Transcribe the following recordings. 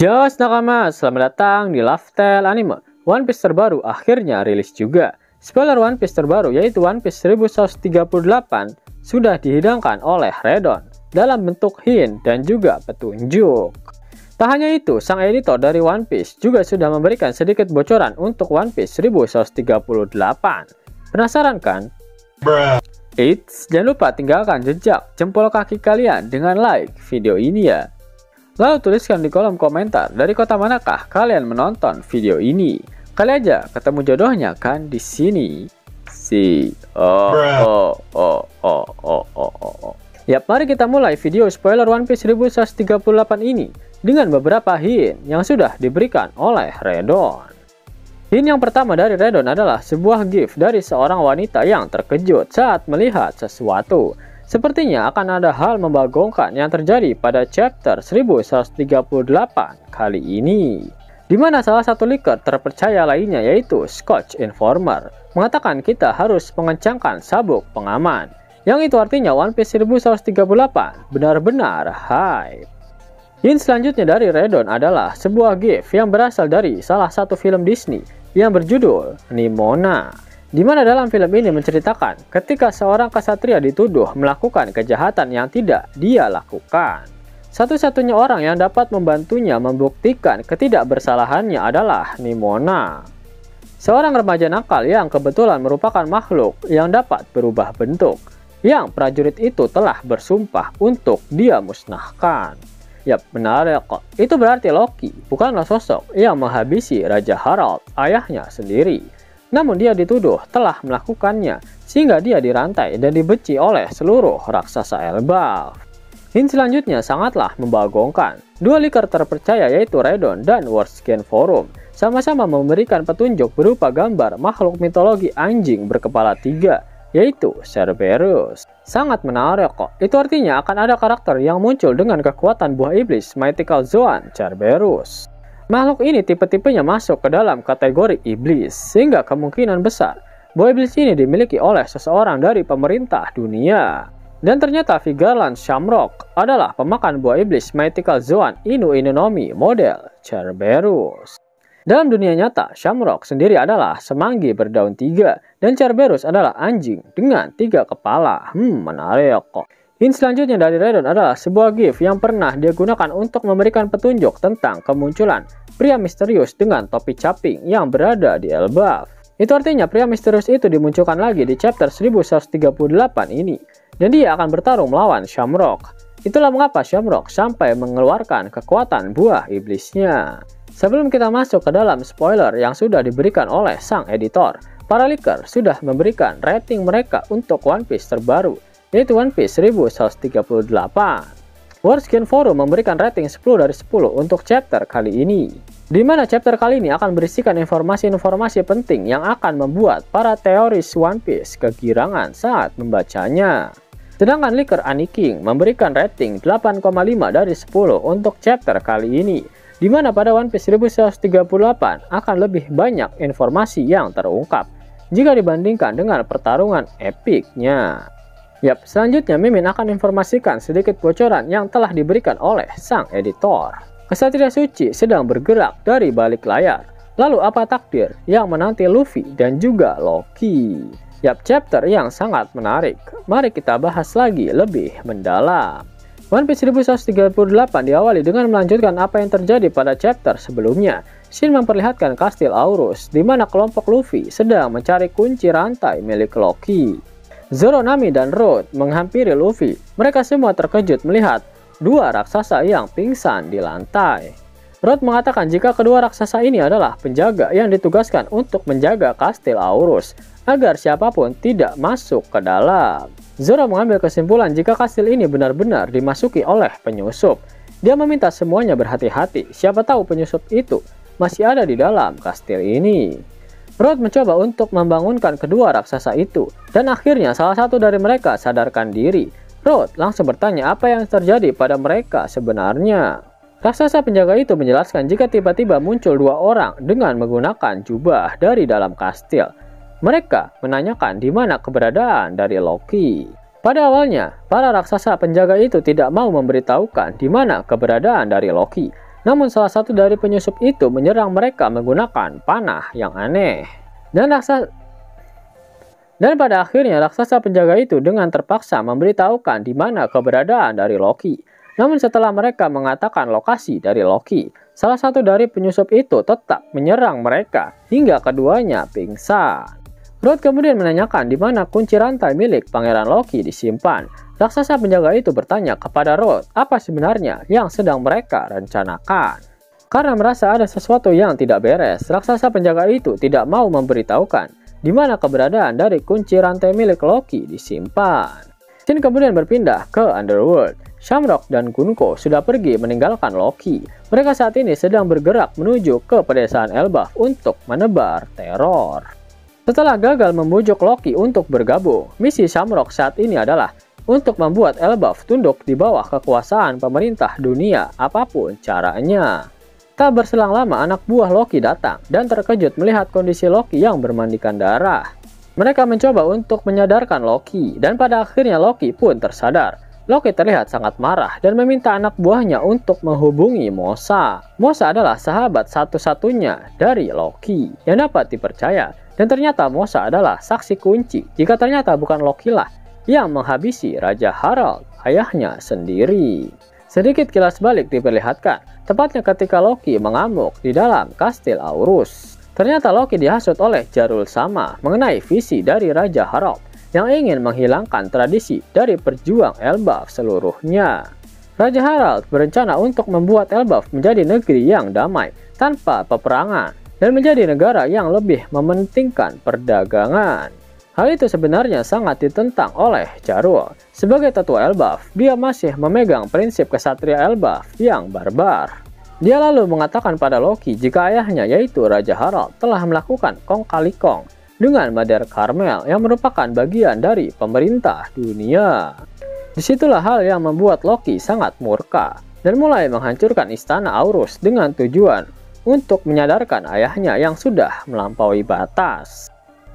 Yo nakama, selamat datang di Lifestyle Anime. One Piece terbaru akhirnya rilis juga. Spoiler One Piece terbaru yaitu One Piece 1138 sudah dihidangkan oleh Redon dalam bentuk hint dan juga petunjuk. Tak hanya itu, sang editor dari One Piece juga sudah memberikan sedikit bocoran untuk One Piece 1138. Penasaran kan? Eits, jangan lupa tinggalkan jejak jempol kaki kalian dengan like video ini ya. Lalu tuliskan di kolom komentar dari kota manakah kalian menonton video ini. Kali aja ketemu jodohnya kan di sini. Yap, mari kita mulai video spoiler One Piece 1138 ini dengan beberapa hint yang sudah diberikan oleh Redon. Hint yang pertama dari Redon adalah sebuah gif dari seorang wanita yang terkejut saat melihat sesuatu. Sepertinya akan ada hal membagongkan yang terjadi pada chapter 1138 kali ini. Di mana salah satu leaker terpercaya lainnya yaitu Scotch Informer mengatakan kita harus mengencangkan sabuk pengaman. Yang itu artinya One Piece 1138 benar-benar hype. Hint selanjutnya dari Redon adalah sebuah gif yang berasal dari salah satu film Disney yang berjudul Nimona. Di mana dalam film ini menceritakan ketika seorang ksatria dituduh melakukan kejahatan yang tidak dia lakukan. Satu-satunya orang yang dapat membantunya membuktikan ketidakbersalahannya adalah Nimona. Seorang remaja nakal yang kebetulan merupakan makhluk yang dapat berubah bentuk, yang prajurit itu telah bersumpah untuk dia musnahkan. Yap, benar ya kok. Itu berarti Loki bukanlah sosok yang menghabisi Raja Harald, ayahnya sendiri. Namun dia dituduh telah melakukannya sehingga dia dirantai dan dibenci oleh seluruh raksasa Elbaf. Hint selanjutnya sangatlah membagongkan. Dua leaker terpercaya yaitu Redon dan Wordscan Forum sama-sama memberikan petunjuk berupa gambar makhluk mitologi anjing berkepala 3 yaitu Cerberus. Sangat menarik kok. Itu artinya akan ada karakter yang muncul dengan kekuatan buah iblis Mythical Zoan Cerberus. Makhluk ini tipe-tipenya masuk ke dalam kategori iblis, sehingga kemungkinan besar buah iblis ini dimiliki oleh seseorang dari pemerintah dunia. Dan ternyata Vigarland Shamrock adalah pemakan buah iblis Mythical Zoan Inu Inonomi model Cerberus. Dalam dunia nyata, Shamrock sendiri adalah semanggi berdaun 3 dan Cerberus adalah anjing dengan 3 kepala. Menarik kok. Hint selanjutnya dari Redon adalah sebuah gif yang pernah dia gunakan untuk memberikan petunjuk tentang kemunculan pria misterius dengan topi caping yang berada di Elbaf. Itu artinya pria misterius itu dimunculkan lagi di chapter 1138 ini, dan dia akan bertarung melawan Shamrock. Itulah mengapa Shamrock sampai mengeluarkan kekuatan buah iblisnya. Sebelum kita masuk ke dalam spoiler yang sudah diberikan oleh sang editor, para leaker sudah memberikan rating mereka untuk One Piece terbaru, yaitu One Piece 1138. Wordscan Forum memberikan rating 10 dari 10 untuk chapter kali ini, di mana chapter kali ini akan berisikan informasi-informasi penting yang akan membuat para teoris One Piece kegirangan saat membacanya. Sedangkan leaker Annie King memberikan rating 8,5 dari 10 untuk chapter kali ini, di mana pada One Piece 1138 akan lebih banyak informasi yang terungkap jika dibandingkan dengan pertarungan epiknya. Yap, selanjutnya Mimin akan informasikan sedikit bocoran yang telah diberikan oleh sang editor. Ksatria suci sedang bergerak dari balik layar. Lalu apa takdir yang menanti Luffy dan juga Loki? Yap, chapter yang sangat menarik. Mari kita bahas lagi lebih mendalam. One Piece 1138 diawali dengan melanjutkan apa yang terjadi pada chapter sebelumnya. Shin memperlihatkan kastil Aurus, di mana kelompok Luffy sedang mencari kunci rantai milik Loki. Zoro, Nami, dan Road menghampiri Luffy. Mereka semua terkejut melihat dua raksasa yang pingsan di lantai. Road mengatakan jika kedua raksasa ini adalah penjaga yang ditugaskan untuk menjaga kastil Aurus agar siapapun tidak masuk ke dalam. Zoro mengambil kesimpulan jika kastil ini benar-benar dimasuki oleh penyusup. Dia meminta semuanya berhati-hati, siapa tahu penyusup itu masih ada di dalam kastil ini. Road mencoba untuk membangunkan kedua raksasa itu, dan akhirnya salah satu dari mereka sadarkan diri. Road langsung bertanya apa yang terjadi pada mereka sebenarnya. Raksasa penjaga itu menjelaskan jika tiba-tiba muncul dua orang dengan menggunakan jubah dari dalam kastil. Mereka menanyakan di mana keberadaan dari Loki. Pada awalnya, para raksasa penjaga itu tidak mau memberitahukan di mana keberadaan dari Loki. Namun salah satu dari penyusup itu menyerang mereka menggunakan panah yang aneh. Dan pada akhirnya raksasa penjaga itu dengan terpaksa memberitahukan di mana keberadaan dari Loki. Namun setelah mereka mengatakan lokasi dari Loki, salah satu dari penyusup itu tetap menyerang mereka hingga keduanya pingsan. Rod kemudian menanyakan di mana kunci rantai milik Pangeran Loki disimpan. Raksasa penjaga itu bertanya kepada Rod apa sebenarnya yang sedang mereka rencanakan. Karena merasa ada sesuatu yang tidak beres, raksasa penjaga itu tidak mau memberitahukan di mana keberadaan dari kunci rantai milik Loki disimpan. Scene kemudian berpindah ke Underworld. Shamrock dan Gunko sudah pergi meninggalkan Loki. Mereka saat ini sedang bergerak menuju ke pedesaan Elbaf untuk menebar teror. Setelah gagal membujuk Loki untuk bergabung, misi Shamrock saat ini adalah untuk membuat Elbaf tunduk di bawah kekuasaan pemerintah dunia apapun caranya. Tak berselang lama anak buah Loki datang dan terkejut melihat kondisi Loki yang bermandikan darah. Mereka mencoba untuk menyadarkan Loki dan pada akhirnya Loki pun tersadar. Loki terlihat sangat marah dan meminta anak buahnya untuk menghubungi Mosa. Mosa adalah sahabat satu-satunya dari Loki yang dapat dipercaya dan ternyata Mosa adalah saksi kunci jika ternyata bukan Loki lah yang menghabisi Raja Harald, ayahnya sendiri. Sedikit kilas balik diperlihatkan, tepatnya ketika Loki mengamuk di dalam kastil Aurus. Ternyata Loki dihasut oleh Jarul Sama mengenai visi dari Raja Harald yang ingin menghilangkan tradisi dari perjuang Elbaf seluruhnya. Raja Harald berencana untuk membuat Elbaf menjadi negeri yang damai tanpa peperangan dan menjadi negara yang lebih mementingkan perdagangan. Hal itu sebenarnya sangat ditentang oleh Jarul. Sebagai tetua Elbaf, dia masih memegang prinsip kesatria Elbaf yang barbar. Dia lalu mengatakan pada Loki jika ayahnya yaitu Raja Harald telah melakukan kong kali kong dengan Mother Carmel yang merupakan bagian dari pemerintah dunia. Disitulah hal yang membuat Loki sangat murka dan mulai menghancurkan istana Aurus dengan tujuan untuk menyadarkan ayahnya yang sudah melampaui batas.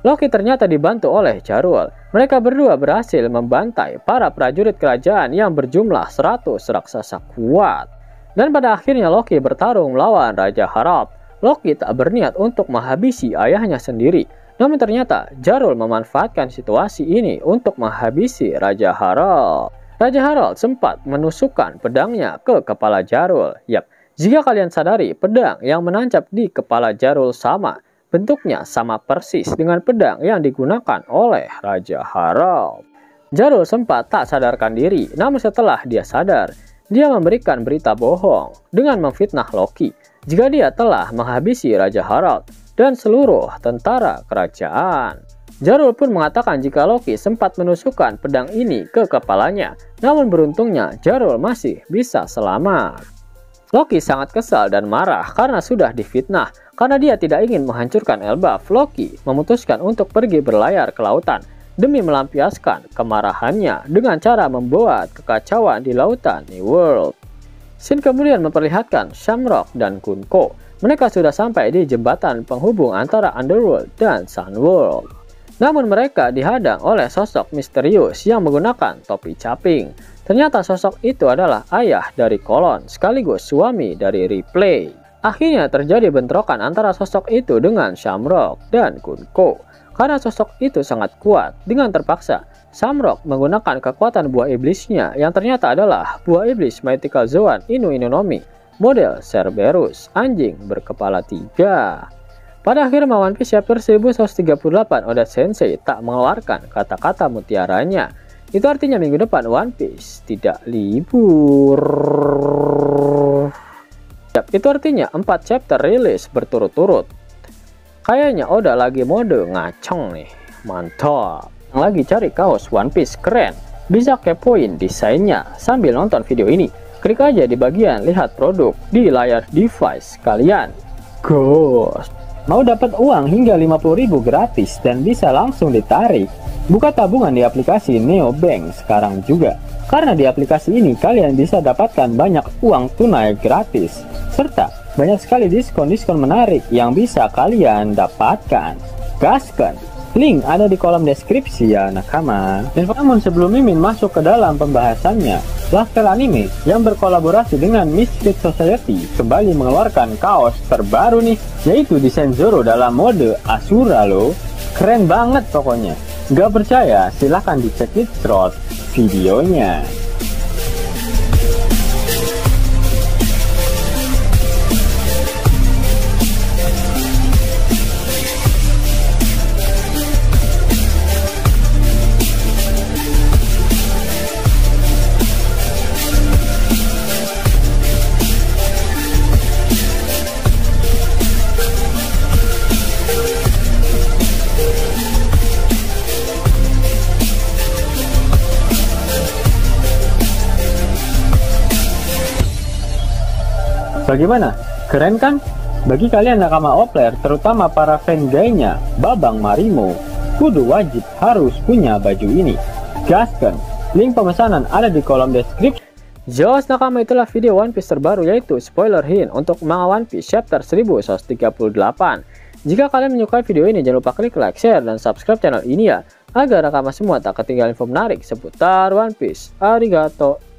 Loki ternyata dibantu oleh Jarul. Mereka berdua berhasil membantai para prajurit kerajaan yang berjumlah 100 raksasa kuat. Dan pada akhirnya Loki bertarung melawan Raja Harald. Loki tak berniat untuk menghabisi ayahnya sendiri. Namun ternyata Jarul memanfaatkan situasi ini untuk menghabisi Raja Harald. Raja Harald sempat menusukkan pedangnya ke kepala Jarul. Yap, jika kalian sadari pedang yang menancap di kepala Jarul sama. Bentuknya sama persis dengan pedang yang digunakan oleh Raja Harald. Jarul sempat tak sadarkan diri, namun setelah dia sadar, dia memberikan berita bohong dengan memfitnah Loki jika dia telah menghabisi Raja Harald dan seluruh tentara kerajaan. Jarul pun mengatakan jika Loki sempat menusukkan pedang ini ke kepalanya, namun beruntungnya Jarul masih bisa selamat. Loki sangat kesal dan marah karena sudah difitnah. Karena dia tidak ingin menghancurkan Elbaf, Loki memutuskan untuk pergi berlayar ke lautan demi melampiaskan kemarahannya dengan cara membuat kekacauan di lautan New World. Scene kemudian memperlihatkan Shamrock dan Gunko. Mereka sudah sampai di jembatan penghubung antara Underworld dan Sunworld. Namun mereka dihadang oleh sosok misterius yang menggunakan topi caping. Ternyata sosok itu adalah ayah dari Kolon sekaligus suami dari Ripley. Akhirnya terjadi bentrokan antara sosok itu dengan Shamrock dan Gunko. Karena sosok itu sangat kuat, dengan terpaksa Shamrock menggunakan kekuatan buah iblisnya yang ternyata adalah buah iblis Mythical Zoan Inu Inonomi model Cerberus, anjing berkepala 3. Pada akhir One Piece chapter 1138, Oda Sensei tak mengeluarkan kata-kata mutiaranya. Itu artinya minggu depan One Piece tidak libur. Itu artinya 4 chapter rilis berturut-turut. Kayaknya Oda lagi mode ngaceng nih. Mantap. Yang lagi cari kaos One Piece keren, bisa kepoin desainnya sambil nonton video ini. Klik aja di bagian lihat produk di layar device kalian. Ghost. Mau dapat uang hingga 50.000 gratis dan bisa langsung ditarik? Buka tabungan di aplikasi Neobank sekarang juga. Karena di aplikasi ini kalian bisa dapatkan banyak uang tunai gratis. Serta banyak sekali diskon-diskon menarik yang bisa kalian dapatkan. Gaskan! Link ada di kolom deskripsi ya nakama. Namun sebelum Mimin masuk ke dalam pembahasannya, Lasker Anime yang berkolaborasi dengan Misfit Society kembali mengeluarkan kaos terbaru nih, yaitu desain Zoro dalam mode Asura loh. Keren banget pokoknya. Gak percaya? Silahkan dicek di short videonya. Bagaimana? Keren kan? Bagi kalian nakama Opler, terutama para fan gaynya Babang Marimo, kudu wajib harus punya baju ini. Gaskan, link pemesanan ada di kolom deskripsi. Jos nakama, itulah video One Piece terbaru, yaitu spoiler hint untuk manga One Piece chapter 1138. Jika kalian menyukai video ini, jangan lupa klik like, share, dan subscribe channel ini ya, agar nakama semua tak ketinggalan info menarik seputar One Piece. Arigato.